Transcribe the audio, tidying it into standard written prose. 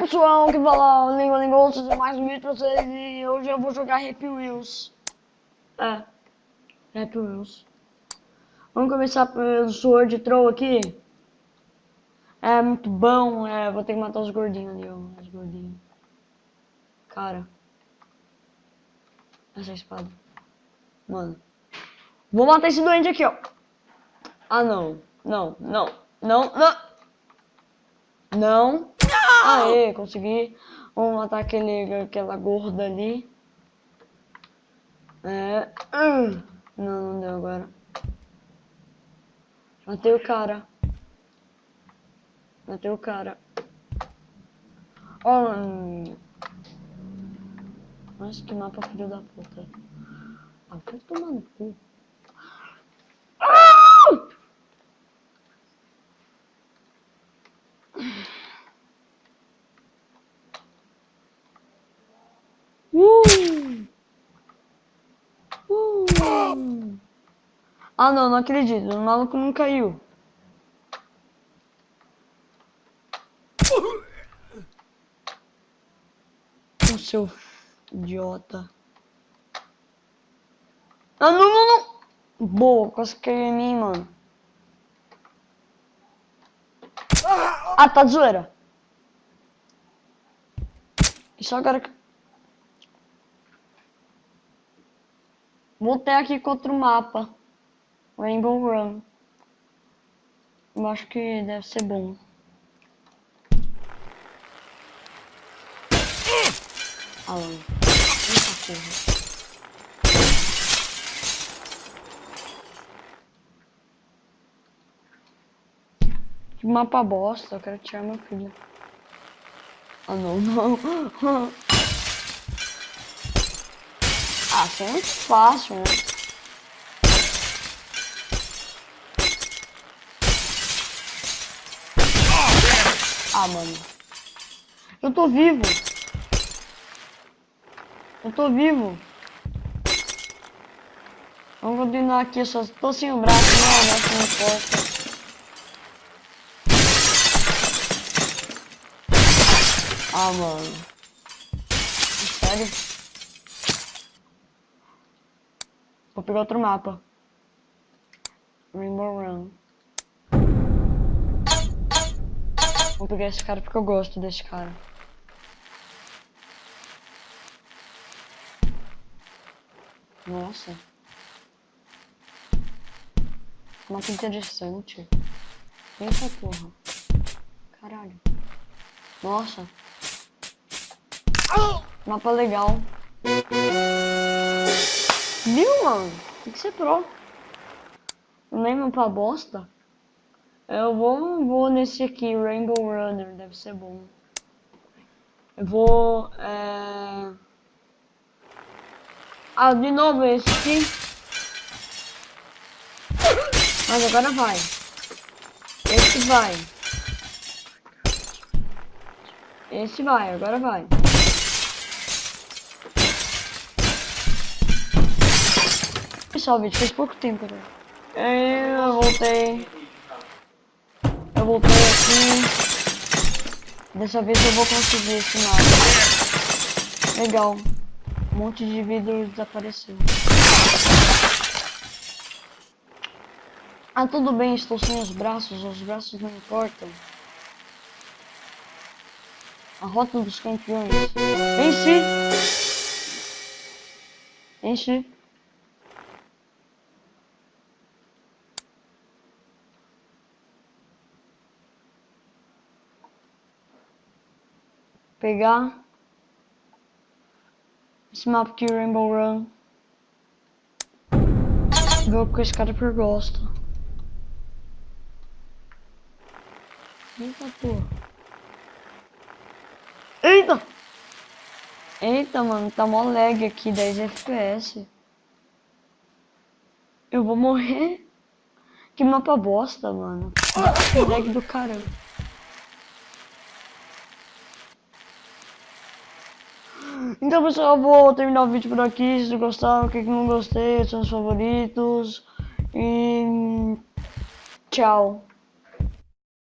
pessoal, que fala Língua Lingosta, mais um vídeo pra vocês e hoje eu vou jogar Happy Wheels. Happy Wheels. Vamos começar pelo Sword Throw aqui. É muito bom, vou ter que matar os gordinhos ali, ó, os gordinhos. Cara. Essa espada. Mano. Vou matar esse doente aqui, ó. Ah, não. Não. Aê, consegui. Vamos matar aquela gorda ali. Não deu agora. Matei o cara. Nossa, que mapa filho da puta. Ah, vai tomar no cu. Ah, não acredito. O maluco não caiu. O seu idiota. Ah, não. Boa, quase caiu em mim, mano. Ah, tá de zoeira. Só agora que... Voltei aqui com outro mapa. Rainbow Run. Eu acho que deve ser bom. Ah, mano. Eita porra. Que mapa bosta, eu quero tirar meu filho. Ah, não. Ah, isso é muito fácil, né? Ah, mano. Eu tô vivo. Vamos continuar aqui, eu só tô sem o braço, não importa. Ah, mano. Sério? Vou pegar outro mapa. Rainbow Run. Vou pegar esse cara porque eu gosto desse cara. Nossa. Mapa interessante. Eita porra. Caralho. Nossa. Mapa legal. Viu, mano? Tem que ser pro. Nem mapa bosta. Eu vou nesse aqui, Rainbow Runner, deve ser bom. Eu vou, Ah, de novo esse aqui. Mas agora vai. Esse vai, agora vai. Pessoal, o vídeo fez pouco tempo, né? Eu voltei aqui. Dessa vez eu vou conseguir esse mapa. Legal. Um monte de vidro desapareceu. Ah, tudo bem, estou sem os braços não importam. A rota dos campeões. Enche. Pegar esse mapa aqui, Rainbow Run. Ver o que esse cara gosta. Eita porra. Eita, mano, tá mó lag aqui, 10 FPS. Eu vou morrer. Que mapa bosta, mano. Que lag do caramba. Então, pessoal, eu vou terminar o vídeo por aqui. Se gostaram, o que não gostei, são os favoritos. E tchau.